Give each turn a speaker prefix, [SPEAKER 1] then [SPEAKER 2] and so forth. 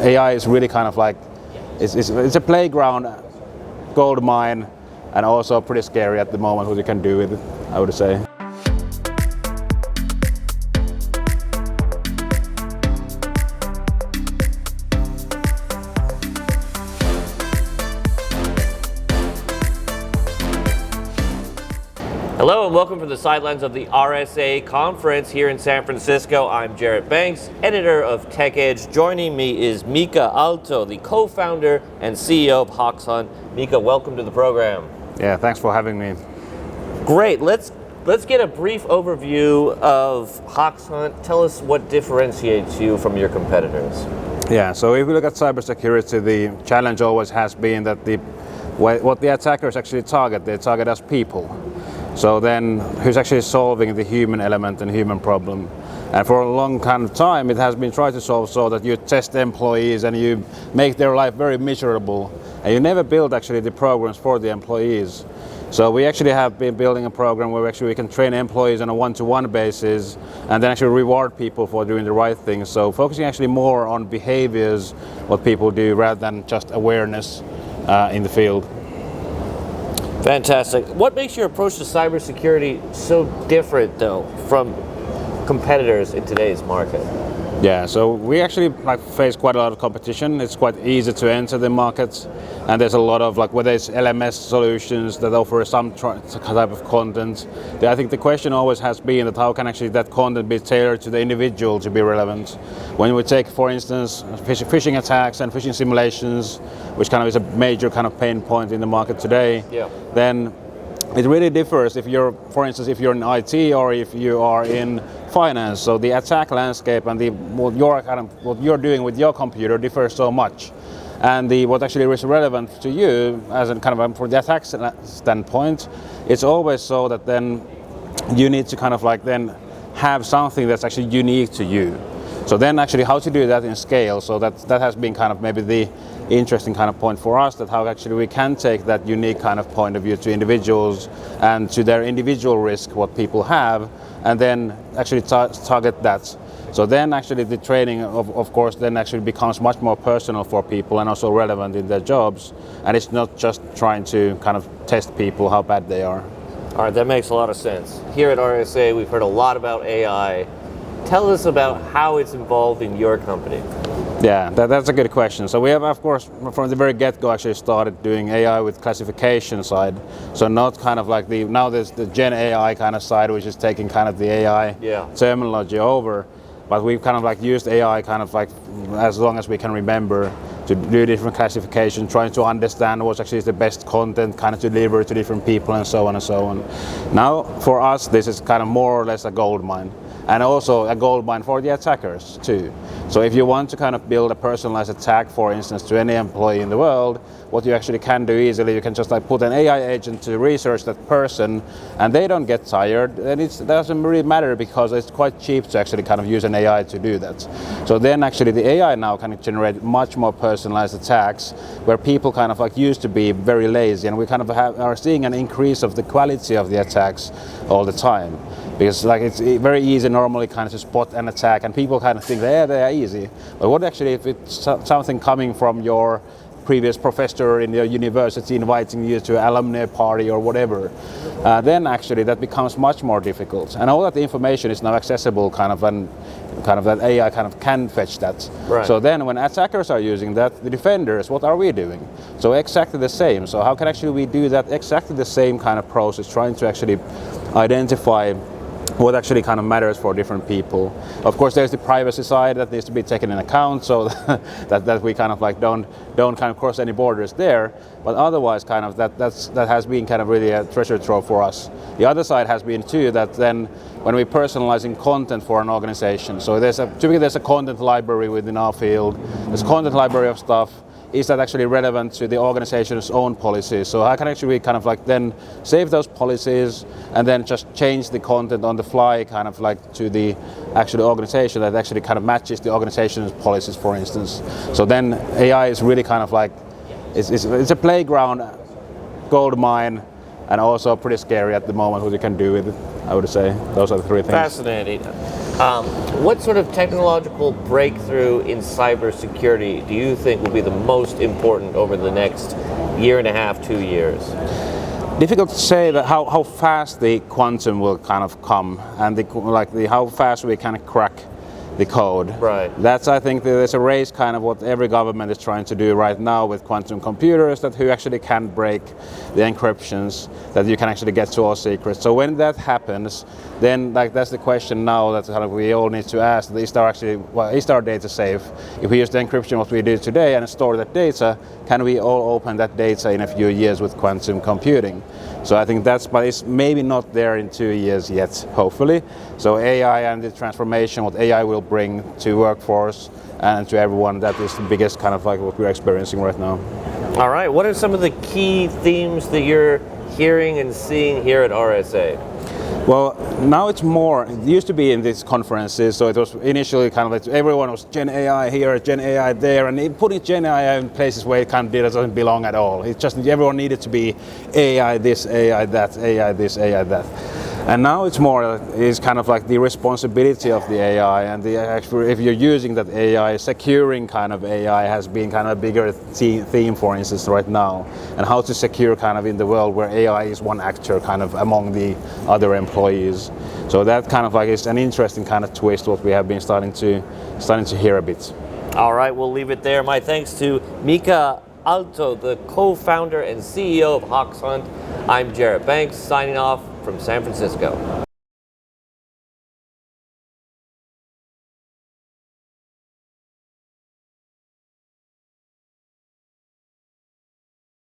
[SPEAKER 1] AI is really kind of like, it's a playground, gold mine, and also pretty scary at the moment what you can do with it, I would say.
[SPEAKER 2] Hello and welcome from the sidelines of the RSCA conference here in San Francisco. I'm Jarrett Banks, editor of Tech Edge. Joining me is Mika Aalto, the co-founder and CEO of Hoxhunt. Mika, welcome to the program.
[SPEAKER 1] Yeah, thanks for having me.
[SPEAKER 2] Great. Let's get a brief overview of Hoxhunt. Tell us what differentiates you from your competitors.
[SPEAKER 1] Yeah, so if we look at cybersecurity, the challenge always has been that what the attackers actually target, they target us people. So then, who's actually solving the human element and human problem? And for a long kind of time, it has been tried to solve so that you test employees and you make their life very miserable, and you never build actually the programs for the employees. So we actually have been building a program where we can train employees on a one-to-one basis, and then actually reward people for doing the right things. So focusing actually more on behaviors, what people do, rather than just awareness in the field.
[SPEAKER 2] Fantastic. What makes your approach to cybersecurity so different, though, from competitors in today's market?
[SPEAKER 1] Yeah, so we actually face quite a lot of competition. It's quite easy to enter the markets, and there's a lot of whether it's LMS solutions that offer some type of content. I think the question always has been that how can actually that content be tailored to the individual to be relevant. When we take, for instance, phishing attacks and phishing simulations, which kind of is a major kind of pain point in the market today, then it really differs if you're, for instance, if you're in IT or if you are in finance. So the attack landscape and what you're doing with your computer differs so much. And what actually is relevant to you as a kind of for the attack standpoint, it's always so that then you need to kind of then have something that's actually unique to you. So then actually how to do that in scale, so that has been kind of maybe the interesting kind of point for us, that how actually we can take that unique kind of point of view to individuals and to their individual risk, what people have, and then actually target that. So then actually the training of course then actually becomes much more personal for people and also relevant in their jobs, and it's not just trying to kind of test people how bad they are.
[SPEAKER 2] All right, that makes a lot of sense. Here at RSA, we've heard a lot about AI. Tell us about how it's involved in your company.
[SPEAKER 1] Yeah, that's a good question. So we have, of course, from the very get-go actually started doing AI with classification side. So not kind of now there's the Gen AI kind of side, which is taking kind of the AI terminology over. But we've kind of used AI kind of as long as we can remember to do different classification, trying to understand what actually is the best content kind of to deliver to different people and so on and so on. Now, for us, this is kind of more or less a gold mine. And also a gold mine for the attackers too. So if you want to kind of build a personalized attack, for instance, to any employee in the world, what you actually can do easily, you can just put an AI agent to research that person, and they don't get tired, and it doesn't really matter because it's quite cheap to actually kind of use an AI to do that. So then actually the AI now can generate much more personalized attacks, where people kind of used to be very lazy, and we kind of are seeing an increase of the quality of the attacks all the time. Because it's very easy normally kind of to spot an attack, and people kind of think they are easy. But what actually if it's something coming from your previous professor in your university inviting you to an alumni party or whatever, then actually that becomes much more difficult. And all that information is now accessible and that AI kind of can fetch that.
[SPEAKER 2] Right.
[SPEAKER 1] So then when attackers are using that, the defenders, what are we doing? So exactly the same. So how can actually we do that exactly the same kind of process, trying to actually identify what actually kind of matters for different people. Of course, there's the privacy side that needs to be taken in account, so that we kind of don't kind of cross any borders there. But otherwise, kind of that has been kind of really a treasure trove for us. The other side has been too that then when we're personalizing content for an organization, so typically there's a content library within our field. There's a content library of stuff. Is that actually relevant to the organization's own policies? So how can actually we kind of then save those policies and then just change the content on the fly kind of to the actual organization that actually kind of matches the organization's policies, for instance. So then AI is really kind of it's a playground, gold mine, and also pretty scary at the moment what you can do with it, I would say. Those are the three things.
[SPEAKER 2] Fascinating. What sort of technological breakthrough in cybersecurity do you think will be the most important over the next year and a half, 2 years?
[SPEAKER 1] Difficult to say that how fast the quantum will kind of come, and how fast we kind of crack the code.
[SPEAKER 2] Right.
[SPEAKER 1] That's, I think, there's a race kind of what every government is trying to do right now with quantum computers, that who actually can break the encryptions, that you can actually get to all secrets. So when that happens, then that's the question now that kind of we all need to ask: is our data safe? If we use the encryption what we do today and store that data, can we all open that data in a few years with quantum computing? So I think but it's maybe not there in 2 years yet, hopefully. So AI and the transformation, what AI will bring to workforce and to everyone, that is the biggest kind of what we're experiencing right now.
[SPEAKER 2] All right, what are some of the key themes that you're hearing and seeing here at RSA?
[SPEAKER 1] Well, now it's more. It used to be in these conferences, so it was initially kind of like everyone was Gen AI here, Gen AI there, and putting Gen AI in places where it kind of doesn't belong at all. It's just everyone needed to be AI this, AI that, AI this, AI that. And now it's more, it's kind of like the responsibility of the AI, and if you're using that AI, securing kind of AI has been kind of a bigger theme, for instance, right now, and how to secure kind of in the world where AI is one actor kind of among the other employees. So that kind of is an interesting kind of twist what we have been starting to hear a bit.
[SPEAKER 2] All right, we'll leave it there. My thanks to Mika, Aalto, the co-founder and CEO of Hoxhunt. I'm Jarrett Banks, signing off from San Francisco.